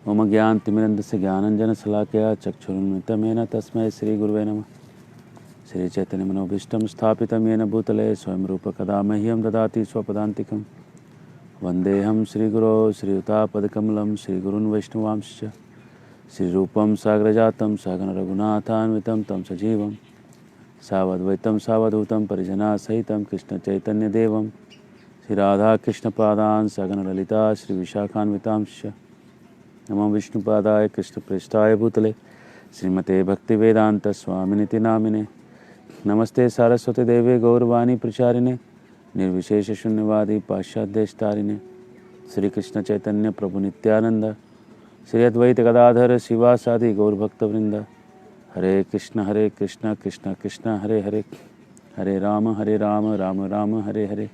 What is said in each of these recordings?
मम ज्ञानतिमिरन्धस्य ज्ञानञ्जनशलाकया चक्षुरुन्मिलितं तस्मै श्रीगुरुवे नमः। श्रीचैतन्यमनोभीष्टं स्थापितं येन भूतले स्वयं रूप कदा मह्यं ददाति स्वपदान्तिकं। वन्देऽहं श्रीगुरो श्रीयुतापदकमलं श्रीगुरून् वैष्णवांश्च श्रीरूपं साग्रजातं सहगण रघुनाथान्वितं तं सजीवं सावद्वैतं सावधूतं परिजनासहितं कृष्णचैतन्यदेवं श्रीराधाकृष्णपादान् सहगण ललिता श्रीविशाखान्वितांश्च नमो विष्णुपादाय कृष्णप्रेष्ठाय भूतले श्रीमते भक्तिवेदांत स्वामिनिति नामिने। नमस्ते सारस्वती देवे गौरवाणी प्रचारिणे निर्विशेष शून्यवादी पाश्चात्यदेशतारिणे। श्री कृष्ण चैतन्य प्रभु नित्यानंद श्री अद्वैत गदाधर शिवासादि गौरभक्तवृंद। हरे कृष्ण कृष्ण कृष्ण हरे हरे, हरे राम राम राम हरे हरे।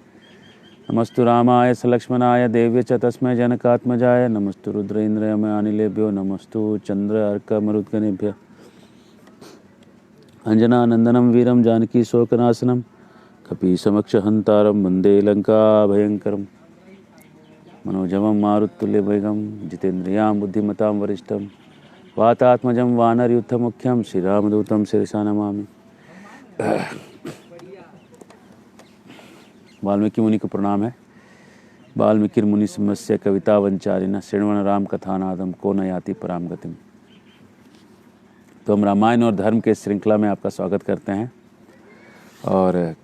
नमस्तु रामाय सलक्ष्मणाय देव्य च तस्मै जनकात्मजाय। नमस्तु रुद्रेन्द्रयम अनिलेभ्यो नमस्तु चंद्र अर्क मरुद्गणेभ्य। अंजनानंदनम वीरम जानकी शोकनाशनम कपीसमक्ष हंतारम वंदे लंका भयंकरम। मनोजवम मारुतुल्यवेगम जितेन्द्रियां बुद्धिमतां वरिष्ठम वातात्मजं वानरयूथमुख्यं श्रीरामदूतं शिरसा नमामि। वाल्मीकि मुनि को प्रणाम है। वाल्मीकि मुनि समस्य कविता वंचारिण श्रृण्वन् राम कथानादम को न याति पराम गतिम। तो हम रामायण और धर्म के श्रृंखला में आपका स्वागत करते हैं और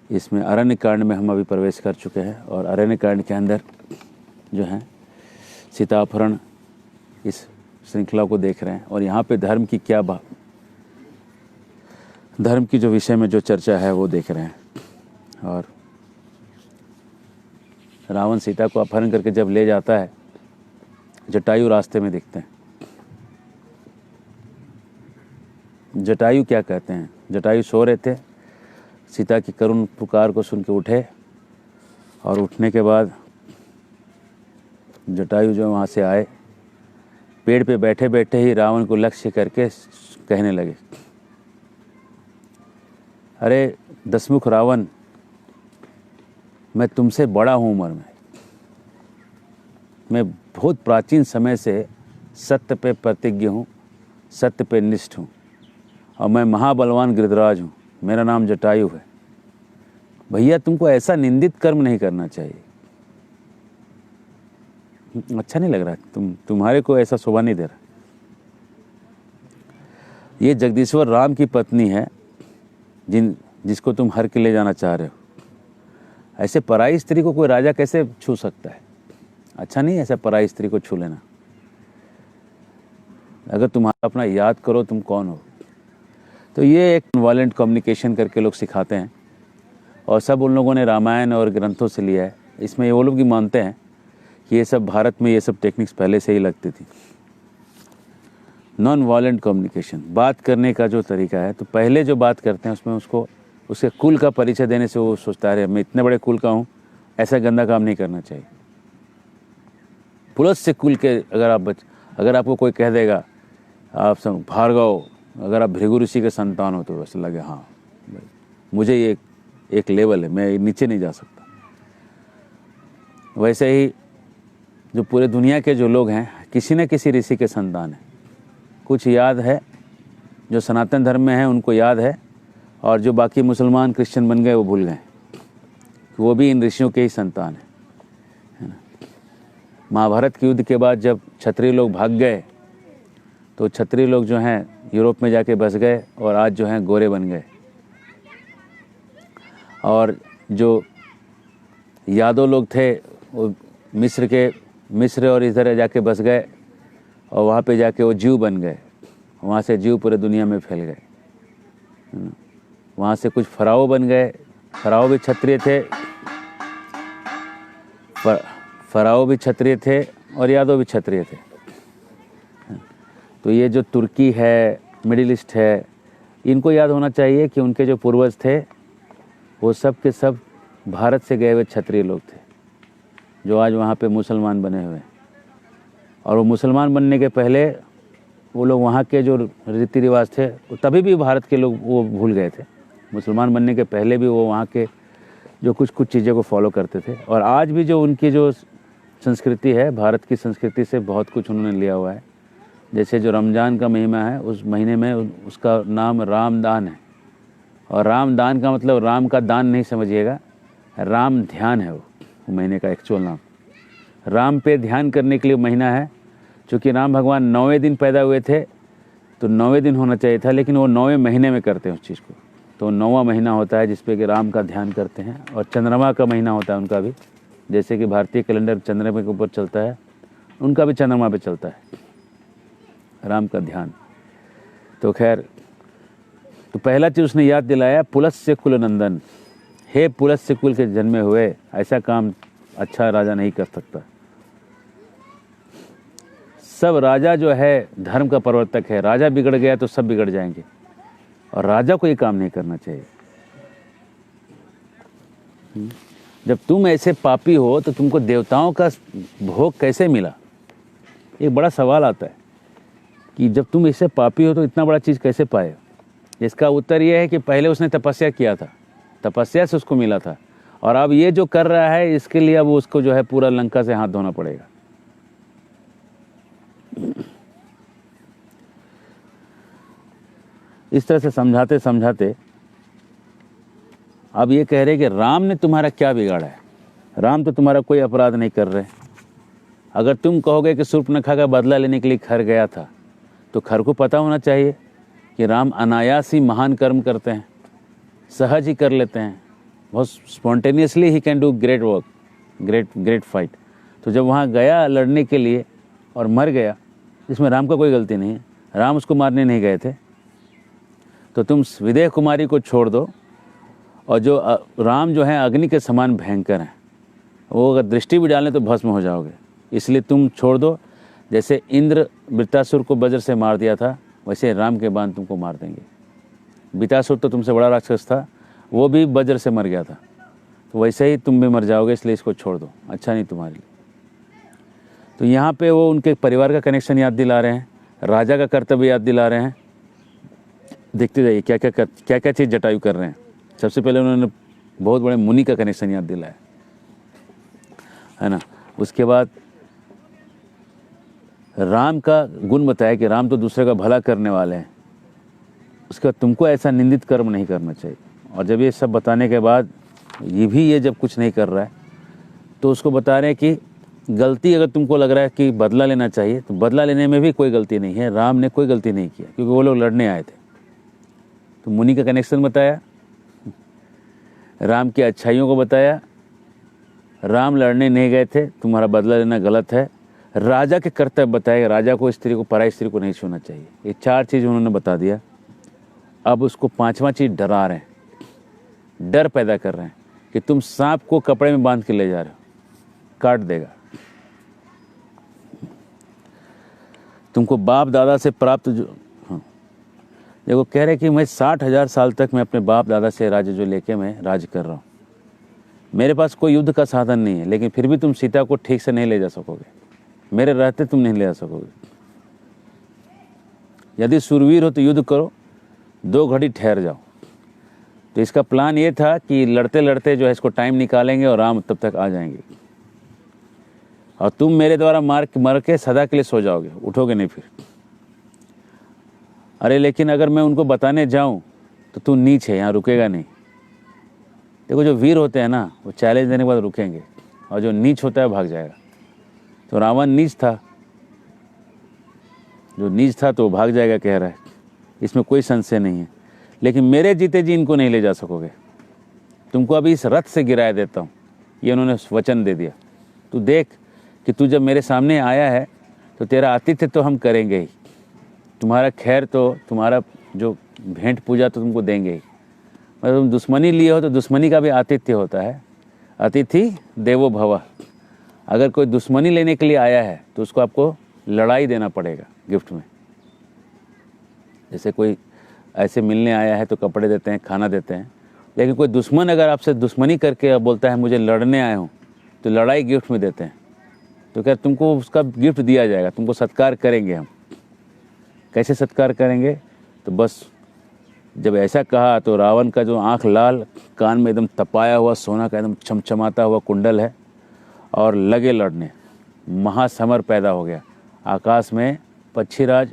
इसमें अरण्य कांड में हम अभी प्रवेश कर चुके हैं और अरण्य कांड के अंदर जो है सीतापहरण इस श्रृंखला को देख रहे हैं और यहाँ पे धर्म की क्या धर्म की जो विषय में जो चर्चा है वो देख रहे हैं। और रावण सीता को अपहरण करके जब ले जाता है, जटायु रास्ते में दिखते हैं। जटायु क्या कहते हैं? जटायु सो रहे थे, सीता की करुण पुकार को सुन के उठे और उठने के बाद जटायु जो वहाँ से आए, पेड़ पे बैठे बैठे ही रावण को लक्ष्य करके कहने लगे, अरे दसमुख रावण, मैं तुमसे बड़ा हूँ उम्र में। मैं बहुत प्राचीन समय से सत्य पे प्रतिज्ञ हूँ, सत्य पे निष्ठ हूँ और मैं महाबलवान गिरिधराज हूँ। मेरा नाम जटायु है। भैया तुमको ऐसा निंदित कर्म नहीं करना चाहिए। अच्छा नहीं लग रहा, तुम्हारे को ऐसा शोभा नहीं दे रहा। ये जगदीश्वर राम की पत्नी है जिसको तुम हर के ले जाना चाह रहे हो। ऐसे पराई स्त्री को कोई राजा कैसे छू सकता है? अच्छा नहीं ऐसा पराई स्त्री को छू लेना। अगर तुम्हारा अपना याद करो तुम कौन हो। तो ये एक वायलेंट कम्युनिकेशन करके लोग सिखाते हैं और सब उन लोगों ने रामायण और ग्रंथों से लिया है। इसमें वो लोग भी मानते हैं कि ये सब भारत में ये सब टेक्निक्स पहले से ही लगती थी। नॉन वायलेंट कम्युनिकेशन, बात करने का जो तरीका है, तो पहले जो बात करते हैं उसमें उसको उसके कुल का परिचय देने से वो सोचता है मैं इतने बड़े कुल का हूँ, ऐसा गंदा काम नहीं करना चाहिए। पुलस से कुल के अगर आपको कोई कह देगा आप सब भार्गव, अगर आप भृगु ऋषि के संतान हो तो वैसे लगे हाँ मुझे ये एक लेवल है, मैं नीचे नहीं जा सकता। वैसे ही जो पूरे दुनिया के जो लोग हैं किसी न किसी ऋषि के संतान हैं। कुछ याद है जो सनातन धर्म में है उनको याद है, और जो बाकी मुसलमान क्रिश्चियन बन गए वो भूल गए कि वो भी इन ऋषियों के ही संतान है ना। महाभारत के युद्ध के बाद जब क्षत्रिय लोग भाग गए तो क्षत्रिय लोग जो हैं यूरोप में जाके बस गए और आज जो हैं गोरे बन गए। और जो यादव लोग थे वो मिस्र और इधर जाके बस गए और वहाँ पे जाके वो जीव बन गए। वहाँ से जीव पूरे दुनिया में फैल गए। वहाँ से कुछ फराओ बन गए। फराओ भी क्षत्रिय थे, फराओ भी क्षत्रिय थे और यादव भी क्षत्रिय थे। तो ये जो तुर्की है, मिडिल ईस्ट है, इनको याद होना चाहिए कि उनके जो पूर्वज थे वो सब के सब भारत से गए हुए क्षत्रिय लोग थे जो आज वहाँ पे मुसलमान बने हुए हैं। और वो मुसलमान बनने के पहले वो लोग वहाँ के जो रीति रिवाज थे वो तभी भी भारत के लोग वो भूल गए थे। मुसलमान बनने के पहले भी वो वहाँ के जो कुछ चीज़ों को फॉलो करते थे। और आज भी जो उनकी जो संस्कृति है, भारत की संस्कृति से बहुत कुछ उन्होंने लिया हुआ है। जैसे जो रमज़ान का महीना है, उस महीने में उसका नाम रामदान है, और रामदान का मतलब राम का दान नहीं समझिएगा, राम ध्यान है वो महीने का एक्चुअल नाम। राम पे ध्यान करने के लिए महीना है। चूँकि राम भगवान 9वें दिन पैदा हुए थे तो 9वें दिन होना चाहिए था, लेकिन वो 9वें महीने में करते हैं उस चीज़ को, तो 9वां महीना होता है जिसपे कि राम का ध्यान करते हैं। और चंद्रमा का महीना होता है उनका भी, जैसे कि भारतीय कैलेंडर चंद्रमा के ऊपर चलता है, उनका भी चंद्रमा पे चलता है राम का ध्यान। तो खैर, तो पहला चीज़ उसने याद दिलाया, पुलस्त्य कुल नंदन, हे पुलस्त्य कुल के जन्मे हुए, ऐसा काम अच्छा राजा नहीं कर सकता। सब राजा जो है धर्म का प्रवर्तक है, राजा बिगड़ गया तो सब बिगड़ जाएंगे, और राजा को ये काम नहीं करना चाहिए। जब तुम ऐसे पापी हो तो तुमको देवताओं का भोग कैसे मिला? एक बड़ा सवाल आता है कि जब तुम ऐसे पापी हो तो इतना बड़ा चीज़ कैसे पाए? इसका उत्तर यह है कि पहले उसने तपस्या किया था, तपस्या से उसको मिला था, और अब ये जो कर रहा है इसके लिए अब उसको जो है पूरा लंका से हाथ धोना पड़ेगा। इस तरह से समझाते समझाते अब ये कह रहे कि राम ने तुम्हारा क्या बिगाड़ा है? राम तो तुम्हारा कोई अपराध नहीं कर रहे। अगर तुम कहोगे कि शूर्पणखा का बदला लेने के लिए खर गया था, तो खर को पता होना चाहिए कि राम अनायास ही महान कर्म करते हैं, सहज ही कर लेते हैं, बहुत spontaneously he can do great work, great fight. तो जब वहाँ गया लड़ने के लिए और मर गया, इसमें राम का कोई गलती नहीं है, राम उसको मारने नहीं गए थे। तो तुम विदेह कुमारी को छोड़ दो, और जो राम जो है अग्नि के समान भयंकर हैं, वो अगर दृष्टि भी डालें तो भस्म हो जाओगे, इसलिए तुम छोड़ दो। जैसे इंद्र वृत्तासुर को वज्र से मार दिया था, वैसे राम के बाण तुमको मार देंगे। वृत्तासुर तो तुमसे बड़ा राक्षस था, वो भी वज्र से मर गया था, तो वैसे ही तुम भी मर जाओगे, इसलिए इसको छोड़ दो, अच्छा नहीं तुम्हारे लिए। तो यहाँ पे वो उनके परिवार का कनेक्शन याद दिला रहे हैं, राजा का कर्तव्य याद दिला रहे हैं। देखते जाइए क्या क्या चीज़ जटायु कर रहे हैं। सबसे पहले उन्होंने बहुत बड़े मुनि का कनेक्शन याद दिलाया है ना। उसके बाद राम का गुण बताया कि राम तो दूसरे का भला करने वाले हैं। उसके बाद तुमको ऐसा निंदित कर्म नहीं करना चाहिए। और जब ये सब बताने के बाद ये जब कुछ नहीं कर रहा है, तो उसको बता रहे हैं कि गलती अगर तुमको लग रहा है कि बदला लेना चाहिए, तो बदला लेने में भी कोई गलती नहीं है, राम ने कोई गलती नहीं किया, क्योंकि वो लोग लड़ने आए थे। तो मुनि का कनेक्शन बताया, राम की अच्छाइयों को बताया, राम लड़ने नहीं गए थे, तुम्हारा बदला लेना गलत है। राजा के कर्तव्य बताए, राजा को स्त्री को पराई स्त्री को नहीं छूना चाहिए। ये 4 चीज़ उन्होंने बता दिया। अब उसको 5वां चीज़ डरा रहे हैं, डर पैदा कर रहे हैं कि तुम सांप को कपड़े में बांध के ले जा रहे हो, काट देगा। तुमको बाप दादा से प्राप्त जो देखो कह रहे कि मैं 60,000 साल तक मैं अपने बाप दादा से राज्य जो लेके मैं राज कर रहा हूँ, मेरे पास कोई युद्ध का साधन नहीं है, लेकिन फिर भी तुम सीता को ठीक से नहीं ले जा सकोगे, मेरे रहते तुम नहीं ले जा सकोगे। यदि सुरवीर हो तो युद्ध करो, 2 घड़ी ठहर जाओ। तो इसका प्लान ये था कि लड़ते लड़ते जो है इसको टाइम निकालेंगे और राम तब तक आ जाएंगे, और तुम मेरे द्वारा मर के सदा के लिए सो जाओगे, उठोगे नहीं फिर। अरे लेकिन अगर मैं उनको बताने जाऊं तो तू नीच है, यहाँ रुकेगा नहीं। देखो जो वीर होते हैं ना, वो चैलेंज देने के बाद रुकेंगे, और जो नीच होता है भाग जाएगा। तो रावण नीच था, जो नीच था तो भाग जाएगा कह रहा है, इसमें कोई संशय नहीं है। लेकिन मेरे जीते जी इनको नहीं ले जा सकोगे, तुमको अभी इस रथ से गिराया देता हूँ, ये उन्होंने वचन दे दिया। तू देख कि तू जब मेरे सामने आया है तो तेरा आतिथ्य तो हम करेंगे ही, तुम्हारा खैर तो, तुम्हारा जो भेंट पूजा तो तुमको देंगे ही। मतलब तुम दुश्मनी लिए हो तो दुश्मनी का भी आतिथ्य होता है, अतिथि देवो भव। अगर कोई दुश्मनी लेने के लिए आया है तो उसको आपको लड़ाई देना पड़ेगा गिफ्ट में। जैसे कोई ऐसे मिलने आया है तो कपड़े देते हैं, खाना देते हैं, लेकिन कोई दुश्मन अगर आपसे दुश्मनी करके बोलता है मुझे लड़ने आया हूँ, तो लड़ाई गिफ्ट में देते हैं। तो क्या तुमको उसका गिफ्ट दिया जाएगा, तुमको सत्कार करेंगे हम। कैसे सत्कार करेंगे? तो बस जब ऐसा कहा तो रावण का जो आँख लाल, कान में एकदम तपाया हुआ सोना का एकदम चमचमाता हुआ कुंडल है, और लगे लड़ने। महासमर पैदा हो गया। आकाश में पक्षीराज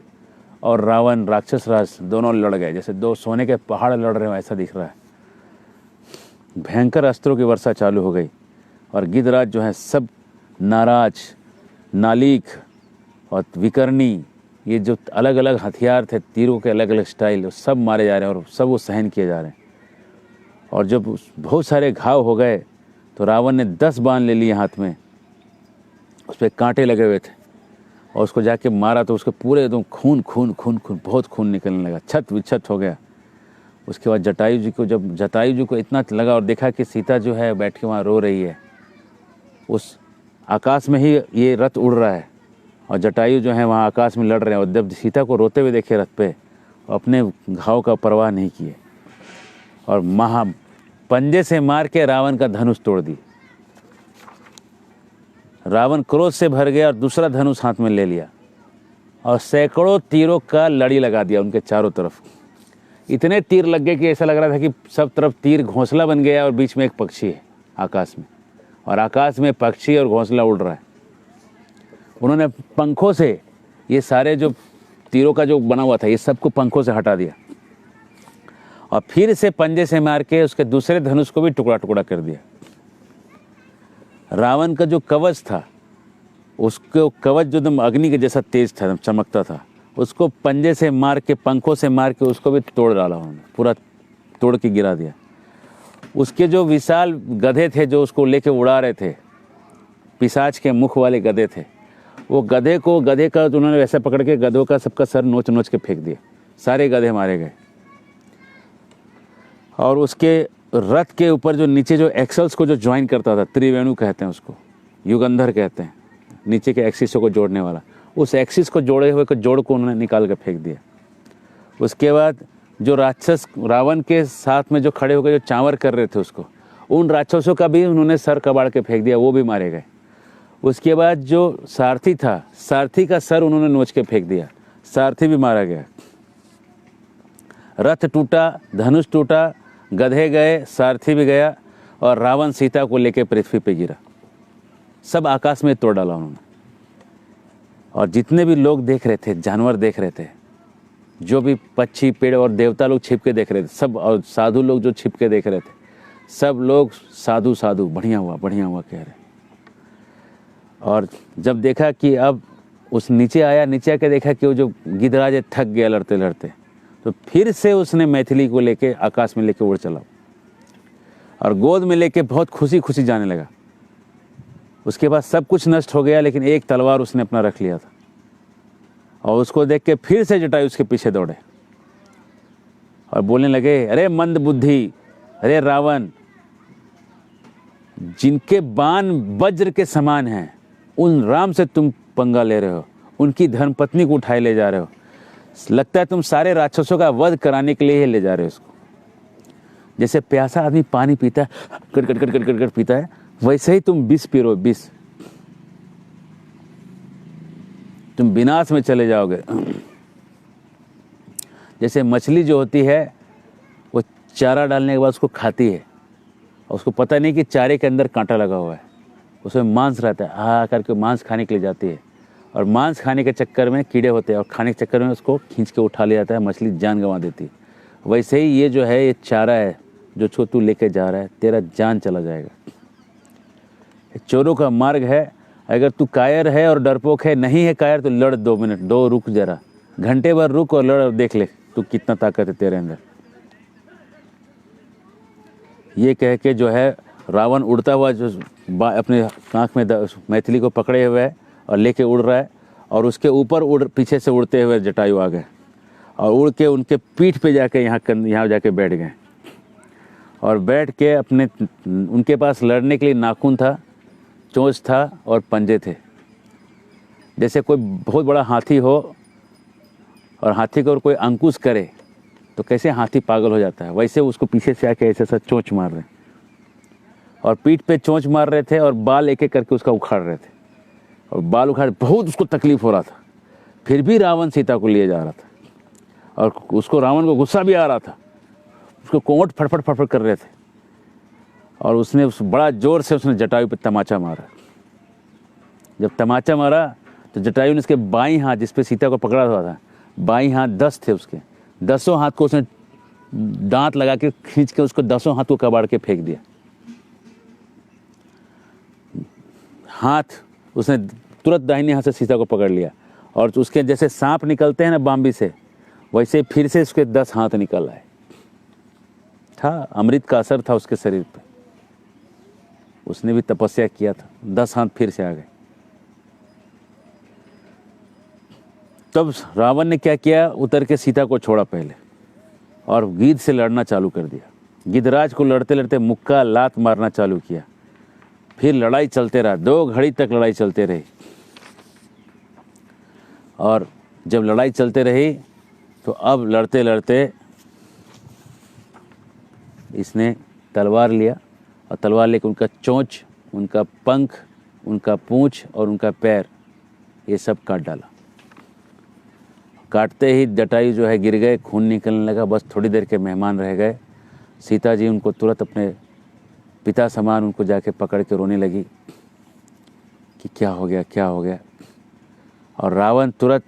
और रावण राक्षस राज दोनों लड़ गए, जैसे दो सोने के पहाड़ लड़ रहे हो ऐसा दिख रहा है। भयंकर अस्त्रों की वर्षा चालू हो गई और गिद्धराज जो है सब नाराज, नालीक और विकर्णी, ये जो अलग अलग हथियार थे, तीरों के अलग अलग स्टाइल, सब मारे जा रहे हैं और सब वो सहन किए जा रहे हैं। और जब बहुत सारे घाव हो गए तो रावण ने 10 बाण ले लिए हाथ में, उस पर कांटे लगे हुए थे, और उसको जाके मारा तो उसके पूरे एकदम खून खून खून खून बहुत खून निकलने लगा, छत विच्छत हो गया। उसके बाद जटायु जी को इतना लगा और देखा कि सीता जो है बैठ के वहाँ रो रही है, उस आकाश में ही ये रथ उड़ रहा है और जटायु जो है वहाँ आकाश में लड़ रहे हैं, और जब सीता को रोते हुए देखे रथ पे, अपने घाव का परवाह नहीं किए और पंजे से मार के रावण का धनुष तोड़ दी। रावण क्रोध से भर गया और दूसरा धनुष हाथ में ले लिया और सैकड़ों तीरों का लड़ी लगा दिया उनके चारों तरफ। इतने तीर लग गए कि ऐसा लग रहा था कि सब तरफ तीर घोंसला बन गया और बीच में एक पक्षी है आकाश में, और आकाश में पक्षी और घोंसला उड़ रहा है। उन्होंने पंखों से ये सारे जो तीरों का जो बना हुआ था ये सबको पंखों से हटा दिया और फिर से पंजे से मार के उसके दूसरे धनुष को भी टुकड़ा टुकड़ा कर दिया। रावण का जो कवच था, उसको कवच जो एकदम अग्नि के जैसा तेज था, चमकता था, उसको पंजे से मार के, पंखों से मार के उसको भी तोड़ डाला उन्होंने, पूरा तोड़ के गिरा दिया। उसके जो विशाल गधे थे जो उसको लेके उड़ा रहे थे, पिशाच के मुख वाले गधे थे, वो गधे का उन्होंने वैसे पकड़ के गधों का सबका सर नोच नोच के फेंक दिया, सारे गधे मारे गए। और उसके रथ के ऊपर जो नीचे जो एक्सल्स को जो ज्वाइन करता था, त्रिवेणु कहते हैं उसको, युगंधर कहते हैं, नीचे के एक्सिसों को जोड़ने वाला, उस एक्सिस को जोड़े हुए जोड़ को उन्होंने निकाल कर फेंक दिया। उसके बाद जो राक्षस रावण के साथ में जो खड़े होकर जो चांवर कर रहे थे उसको, उन राक्षसों का भी उन्होंने सर कबाड़ के फेंक दिया, वो भी मारे गए। उसके बाद जो सारथी था, सारथी का सर उन्होंने नोच के फेंक दिया, सारथी भी मारा गया। रथ टूटा, धनुष टूटा, गधे गए, सारथी भी गया और रावण सीता को लेकर पृथ्वी पे गिरा। सब आकाश में तोड़ डाला उन्होंने। और जितने भी लोग देख रहे थे, जानवर देख रहे थे, जो भी पक्षी, पेड़ और देवता लोग छिप के देख रहे थे सब, और साधु लोग जो छिप के देख रहे थे, सब लोग साधु साधु बढ़िया हुआ कह रहे। और जब देखा कि अब उस नीचे आया, नीचे आके देखा कि वो जो गिद्धराज थक गया लड़ते लड़ते, तो फिर से उसने मैथिली को लेके आकाश में लेके उड़ चला और गोद में लेके बहुत खुशी खुशी जाने लगा। उसके बाद सब कुछ नष्ट हो गया, लेकिन एक तलवार उसने अपना रख लिया था और उसको देख के फिर से जटायु उसके पीछे दौड़े और बोलने लगे, अरे मंद बुद्धि, अरे रावण, जिनके बाण वज्र के समान हैं, उन राम से तुम पंगा ले रहे हो, उनकी धर्मपत्नी को उठाए ले जा रहे हो, लगता है तुम सारे राक्षसों का वध कराने के लिए ही ले जा रहे हो इसको। जैसे प्यासा आदमी पानी पीता है, cut cut cut cut cut cut पीता है, वैसे ही तुम विष पी रहे हो, विष। तुम विनाश में चले जाओगे। जैसे मछली जो होती है वो चारा डालने के बाद उसको खाती है और उसको पता नहीं कि चारे के अंदर कांटा लगा हुआ है, उसमें मांस रहता है, हा करके मांस खाने के लिए जाती है और मांस खाने के चक्कर में कीड़े होते हैं और खाने के चक्कर में उसको खींच के उठा लिया जाता है, मछली जान गंवा देती है। वैसे ही ये जो है, ये चारा है जो छो तू लेके जा रहा है, तेरा जान चला जाएगा। चोरों का मार्ग है। अगर तू कायर है और डरपोक है, नहीं है कायर, तो लड़ 2 मिनट, रुक जरा, घंटे भर रुक और लड़ और देख ले तू कितना ताकत है तेरे अंदर। ये कह के जो है रावण उड़ता हुआ जो अपने आँख में मैथिली को पकड़े हुए है और लेके उड़ रहा है, और उसके ऊपर पीछे से उड़ते हुए जटायु आ गए और उड़ के उनके पीठ पे जाके यहाँ जाके बैठ गए और बैठ के उनके पास लड़ने के लिए नाखून था, चोंच था और पंजे थे। जैसे कोई बहुत बड़ा हाथी हो और हाथी को और कोई अंकुश करे तो कैसे हाथी पागल हो जाता है, वैसे उसको पीछे से आके ऐसे चोंच मार रहे और पीठ पे चोंच मार रहे थे और बाल एक एक करके उसका उखाड़ रहे थे और बाल उखाड़, बहुत उसको तकलीफ हो रहा था। फिर भी रावण सीता को लिए जा रहा था और उसको, रावण को गुस्सा भी आ रहा था, उसको कोंवट फटफट फटफट कर रहे थे और उसने बड़ा जोर से उसने जटायु पे तमाचा मारा। जब तमाचा मारा तो जटायु ने उसके बाईं हाथ, जिस पे सीता को पकड़ा हुआ था, बाईं हाथ 10 थे उसके, 10 हाथ को उसने दांत लगा के खींच के उसको 10 हाथ को कबाड़ के फेंक दिया। हाथ उसने तुरंत दाहिने हाथ से सीता को पकड़ लिया और उसके जैसे सांप निकलते हैं ना बाम्बी से, वैसे फिर से उसके 10 हाथ निकल आए। था अमृत का असर था उसके शरीर पे, उसने भी तपस्या किया था, 10 हाथ फिर से आ गए। तब रावण ने क्या किया, उतर के सीता को छोड़ा पहले और गिद्ध से लड़ना चालू कर दिया। गिद्धराज को लड़ते लड़ते मुक्का लात मारना चालू किया। फिर लड़ाई चलते रहा, 2 घड़ी तक लड़ाई चलते रही। और जब लड़ाई चलते रही तो अब लड़ते लड़ते इसने तलवार लिया और तलवार लेकर उनका चोंच, उनका पंख, उनका पूंछ और उनका पैर, ये सब काट डाला। काटते ही जटायु जो है गिर गए, खून निकलने लगा। बस थोड़ी देर के मेहमान रह गए। सीता जी उनको तुरंत अपने पिता समान उनको जाके पकड़ के रोने लगी कि क्या हो गया, क्या हो गया। और रावण तुरंत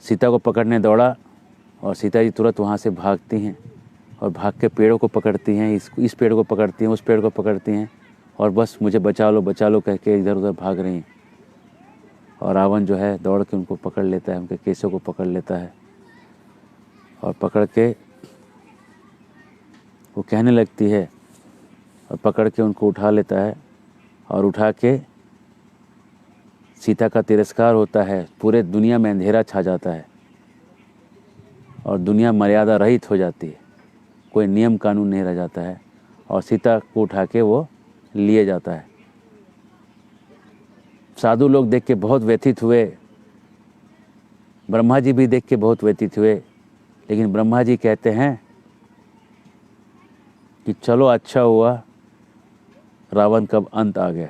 सीता को पकड़ने दौड़ा और सीता जी तुरंत वहाँ से भागती हैं और भाग के पेड़ों को पकड़ती हैं, इस पेड़ को पकड़ती हैं, उस पेड़ को पकड़ती हैं और बस मुझे बचा लो कह के इधर उधर भाग रही हैं। और रावण जो है दौड़ के उनको पकड़ लेता है, उनके केसों को पकड़ लेता है और पकड़ के वो कहने लगती है और पकड़ के उनको उठा लेता है और उठा के सीता का तिरस्कार होता है। पूरे दुनिया में अंधेरा छा जाता है और दुनिया मर्यादा रहित हो जाती है, कोई नियम कानून नहीं रह जाता है और सीता को उठा के वो लिए जाता है। साधु लोग देख के बहुत व्यथित हुए, ब्रह्मा जी भी देख के बहुत व्यथित हुए, लेकिन ब्रह्मा जी कहते हैं कि चलो अच्छा हुआ रावण का अंत आ गया।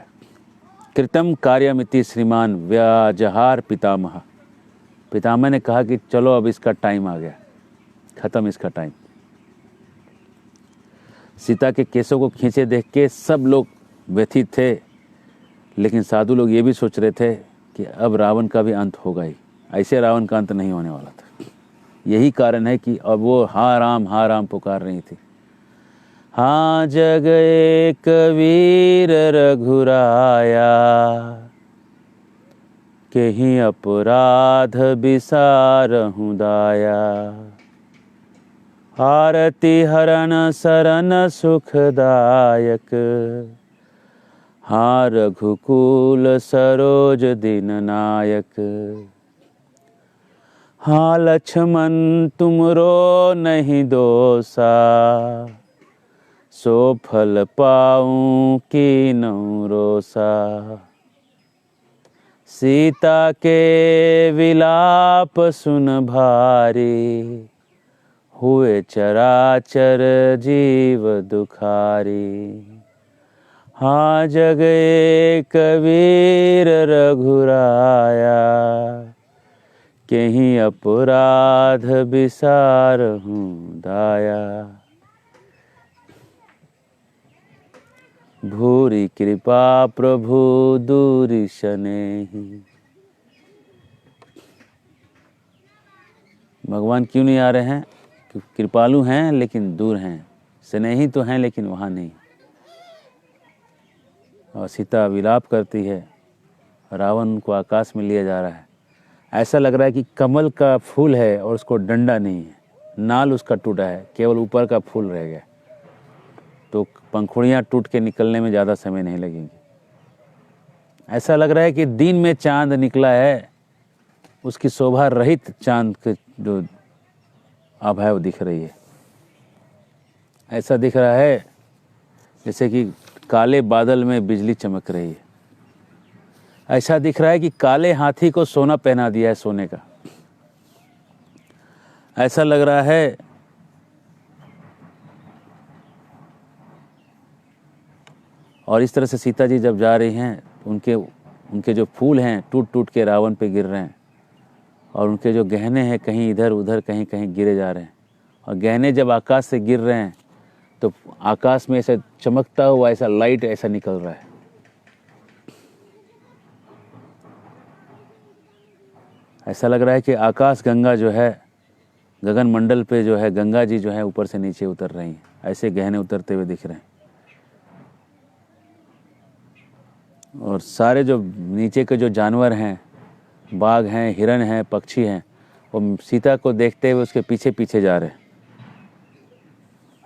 कृतम कार्यमिति श्रीमान व्याजहार पितामह। पितामह ने कहा कि चलो अब इसका टाइम आ गया, खत्म इसका टाइम। सीता के केसों को खींचे देख के सब लोग व्यथित थे, लेकिन साधु लोग ये भी सोच रहे थे कि अब रावण का भी अंत होगा ही, ऐसे रावण का अंत नहीं होने वाला था। यही कारण है कि अब वो हाँ राम पुकार रही थी। हाँ जग एक वीर रघुराया, केहि अपराध बिसारहु दाया। आरती हरण शरण सुखदायक, हाँ रघुकुल सरोज दीन नायक। हाँ लक्ष्मण तुमरो नहीं दोषा, सो फल पाऊं कीन्हु रोसा। सीता के विलाप सुन भारी, हुए चराचर जीव दुखारी। हाँ जग एक वीर रघुराया, केहि अपराध बिसारहु दाया। भूरि कृपा प्रभु दूरि सनेहि। भगवान क्यों नहीं आ रहे हैं? कृपालु हैं लेकिन दूर हैं, स्नेही तो हैं लेकिन वहाँ नहीं। और सीता विलाप करती है, रावण को आकाश में लिया जा रहा है। ऐसा लग रहा है कि कमल का फूल है और उसको डंडा नहीं है, नाल उसका टूटा है, केवल ऊपर का फूल रह गया। तो पंखुड़ियाँ टूट के निकलने में ज़्यादा समय नहीं लगेगी। ऐसा लग रहा है कि दिन में चांद निकला है, उसकी शोभा रहित चांद के जो आभा है वो दिख रही है। ऐसा दिख रहा है जैसे कि काले बादल में बिजली चमक रही है। ऐसा दिख रहा है कि काले हाथी को सोना पहना दिया है, सोने का। ऐसा लग रहा है और इस तरह से सीता जी जब जा रही हैं, उनके जो फूल हैं टूट टूट के रावण पे गिर रहे हैं और उनके जो गहने हैं कहीं इधर उधर कहीं कहीं गिरे जा रहे हैं। और गहने जब आकाश से गिर रहे हैं तो आकाश में ऐसा चमकता हुआ ऐसा लाइट ऐसा निकल रहा है। ऐसा लग रहा है कि आकाश गंगा जो है, गगन मंडल पे जो है गंगा जी जो है ऊपर से नीचे उतर रही हैं, ऐसे गहने उतरते हुए दिख रहे हैं। और सारे जो नीचे के जो जानवर हैं, बाघ हैं, हिरण हैं, पक्षी हैं, वो सीता को देखते हुए उसके पीछे पीछे जा रहे हैं।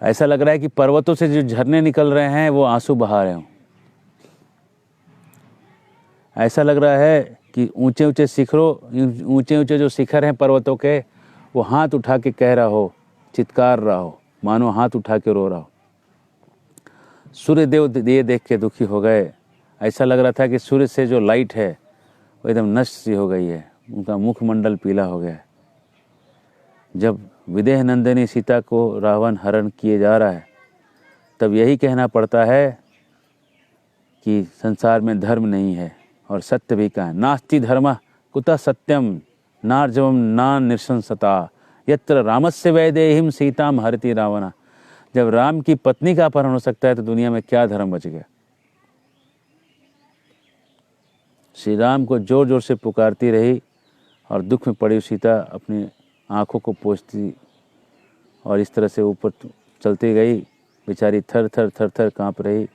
ऐसा लग रहा है कि पर्वतों से जो झरने निकल रहे हैं वो आंसू बहा रहे हों। ऐसा लग रहा है कि ऊंचे ऊंचे जो शिखर हैं पर्वतों के, वो हाथ उठा के कह रहा हो, चित्कार रहा हो, मानो हाथ उठा के रो रहा हो। सूर्य देव ये देख के दुखी हो गए। ऐसा लग रहा था कि सूर्य से जो लाइट है वो एकदम नष्ट सी हो गई है, उनका मुखमंडल पीला हो गया है। जब विदेह नंदिनी सीता को रावण हरण किए जा रहा है, तब यही कहना पड़ता है कि संसार में धर्म नहीं है और सत्य भी कहाँ। नास्ति धर्मः कुतः सत्यम नार्जवम ना नृशंसता यत्र रामस्य वैदेहीं सीताम हरति रावण। जब राम की पत्नी का अपहरण हो सकता है तो दुनिया में क्या धर्म बच गया। श्री राम को जोर जोर से पुकारती रही और दुख में पड़ी सीता अपनी आंखों को पोंछती और इस तरह से ऊपर चलती गई। बेचारी थर थर थर थर काँप रही।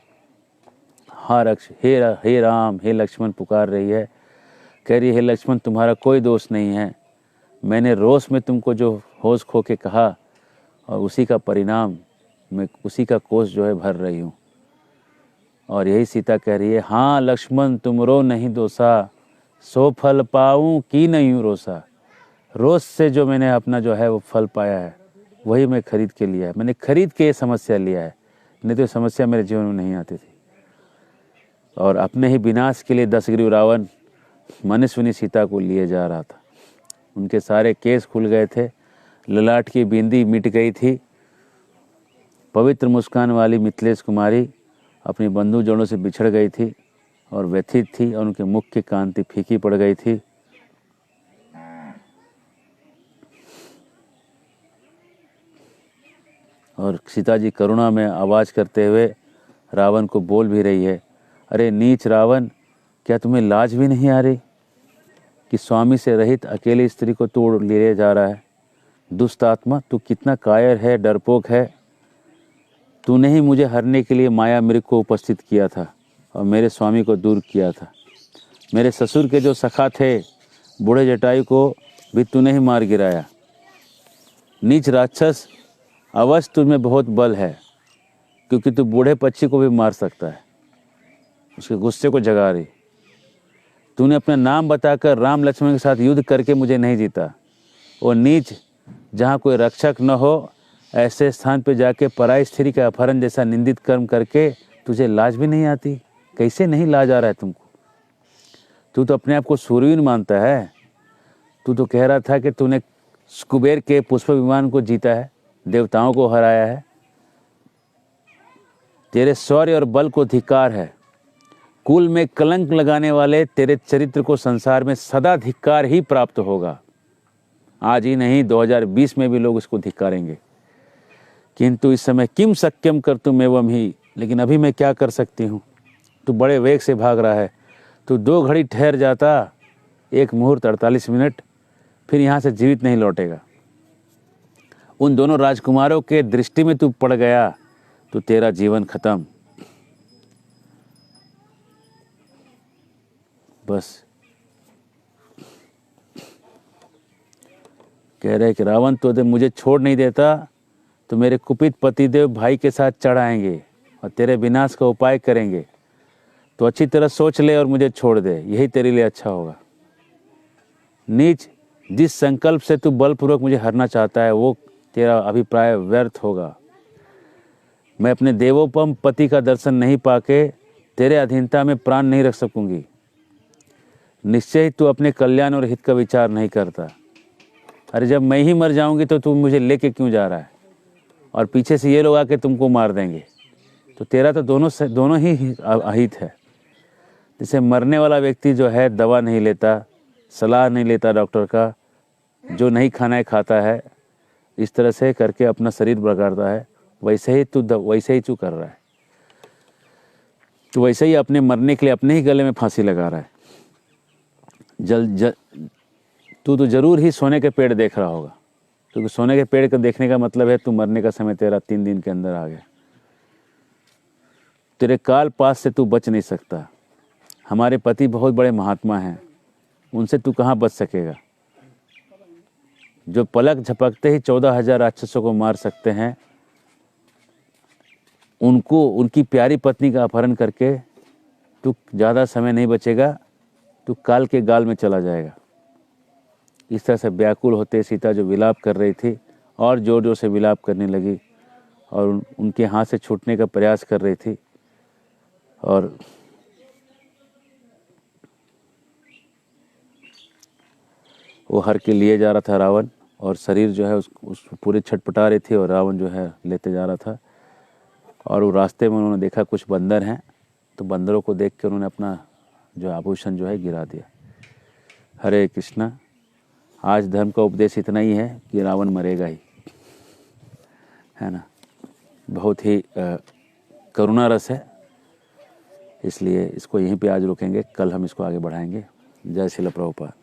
हे राम हे लक्ष्मण पुकार रही है, कह रही है, हे लक्ष्मण तुम्हारा कोई दोष नहीं है, मैंने रोष में तुमको जो होश खो के कहा और उसी का परिणाम, मैं उसी का कोष जो है भर रही हूँ। और यही सीता कह रही है, हाँ लक्ष्मण तुम रो नहीं दोसा, सो फल पाऊँ की नहीं रोसा। रोज से जो मैंने अपना जो है वो फल पाया है, वही मैं खरीद के लिया है। मैंने खरीद के ये समस्या लिया है, नहीं तो ये समस्या मेरे जीवन में नहीं आती थी। और अपने ही विनाश के लिए दशग्रीव रावण मनस्विनी सीता को लिए जा रहा था। उनके सारे केस खुल गए थे, ललाट की बिंदी मिट गई थी। पवित्र मुस्कान वाली मिथिलेश कुमारी अपनी बंधु जनों से बिछड़ गई थी और व्यथित थी और उनके मुख की कांति फीकी पड़ गई थी। और सीता जी करुणा में आवाज़ करते हुए रावण को बोल भी रही है, अरे नीच रावण, क्या तुम्हें लाज भी नहीं आ रही कि स्वामी से रहित अकेली स्त्री को तू ले जा रहा है। दुष्ट आत्मा, तू कितना कायर है, डरपोक है। तूने ही मुझे हरने के लिए माया मृग को उपस्थित किया था और मेरे स्वामी को दूर किया था। मेरे ससुर के जो सखा थे बूढ़े जटायु को भी तूने ही मार गिराया। नीच राक्षस, अवश्य तुझमें बहुत बल है, क्योंकि तू बूढ़े पक्षी को भी मार सकता है। उसके गुस्से को जगा रही। तूने अपना नाम बताकर राम लक्ष्मण के साथ युद्ध करके मुझे नहीं जीता। वो नीच, जहाँ कोई रक्षक न हो ऐसे स्थान पे जाके पराई स्त्री का अपहरण जैसा निंदित कर्म करके तुझे लाज भी नहीं आती। कैसे नहीं लाज आ रहा है तुमको? तू तो अपने आप को सूरवीर मानता है। तू तो कह रहा था कि तूने कुबेर के पुष्प विमान को जीता है, देवताओं को हराया है। तेरे शौर्य और बल को धिक्कार है। कुल में कलंक लगाने वाले तेरे चरित्र को संसार में सदा धिक्कार ही प्राप्त होगा। आज ही नहीं, 2020 में भी लोग इसको धिक्कारेंगे। किंतु इस समय किम शक्यम कर्तुम एवं ही, लेकिन अभी मैं क्या कर सकती हूँ? तू बड़े वेग से भाग रहा है। तू 2 घड़ी ठहर जाता, 1 मुहूर्त 48 मिनट, फिर यहाँ से जीवित नहीं लौटेगा। उन दोनों राजकुमारों के दृष्टि में तू पड़ गया तो तेरा जीवन खत्म। बस कह रहे कि रावण तो मुझे छोड़ नहीं देता तो मेरे कुपित पतिदेव भाई के साथ चढ़ आएंगे और तेरे विनाश का उपाय करेंगे। तो अच्छी तरह सोच ले और मुझे छोड़ दे, यही तेरे लिए अच्छा होगा। नीच, जिस संकल्प से तू बलपूर्वक मुझे हरना चाहता है वो तेरा अभिप्राय व्यर्थ होगा। मैं अपने देवोपम पति का दर्शन नहीं पाके तेरे अधीनता में प्राण नहीं रख सकूंगी। निश्चय ही तू अपने कल्याण और हित का विचार नहीं करता। अरे जब मैं ही मर जाऊंगी तो तू मुझे लेके क्यों जा रहा है? और पीछे से ये लोग आके तुमको मार देंगे तो तेरा तो दोनों ही अहित है। जैसे मरने वाला व्यक्ति जो है दवा नहीं लेता, सलाह नहीं लेता डॉक्टर का, जो नहीं खाना है खाता है, इस तरह से करके अपना शरीर बिगाड़ता है, वैसे ही तू कर रहा है। तो वैसे ही अपने मरने के लिए अपने ही गले में फांसी लगा रहा है। तो ज़रूर ही सोने के पेड़ देख रहा होगा, क्योंकि सोने के पेड़ को देखने का मतलब है तू मरने का समय तेरा 3 दिन के अंदर आ गया। तेरे काल पास से तू बच नहीं सकता। हमारे पति बहुत बड़े महात्मा हैं, उनसे तू कहाँ बच सकेगा। जो पलक झपकते ही 14,000 राक्षसों को मार सकते हैं, उनको उनकी प्यारी पत्नी का अपहरण करके तू ज़्यादा समय नहीं बचेगा, तू काल के गाल में चला जाएगा। इस तरह से व्याकुल होते सीता जो विलाप कर रही थी और जोर जोर से विलाप करने लगी और उनके हाथ से छूटने का प्रयास कर रही थी। और वो हर के लिए जा रहा था रावण, और शरीर जो है उस पूरे छटपटा रही थी और रावण जो है लेते जा रहा था। और वो रास्ते में उन्होंने देखा कुछ बंदर हैं, तो बंदरों को देख के उन्होंने अपना जो आभूषण जो है गिरा दिया। हरे कृष्णा। आज धर्म का उपदेश इतना ही है कि रावण मरेगा ही, है ना। बहुत ही करुणा रस है, इसलिए इसको यहीं पे आज रोकेंगे, कल हम इसको आगे बढ़ाएंगे। जय श्रील प्रभुपाद।